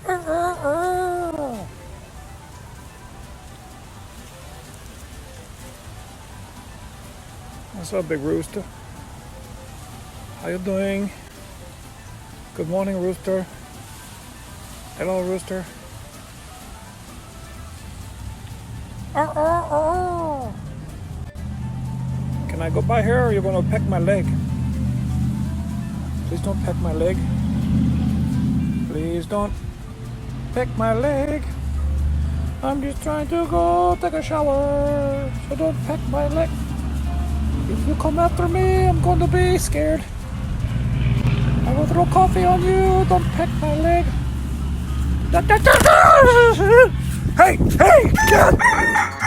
What's up, big rooster? How you doing? Good morning, Rooster. Hello, Rooster. Can I go by here, or are you gonna peck my leg? Please don't peck my leg. Please don't peck my leg. I'm just trying to go take a shower, so don't peck my leg. If you come after me, I'm going to be scared. I will throw coffee on you. Don't peck my leg. Hey, hey!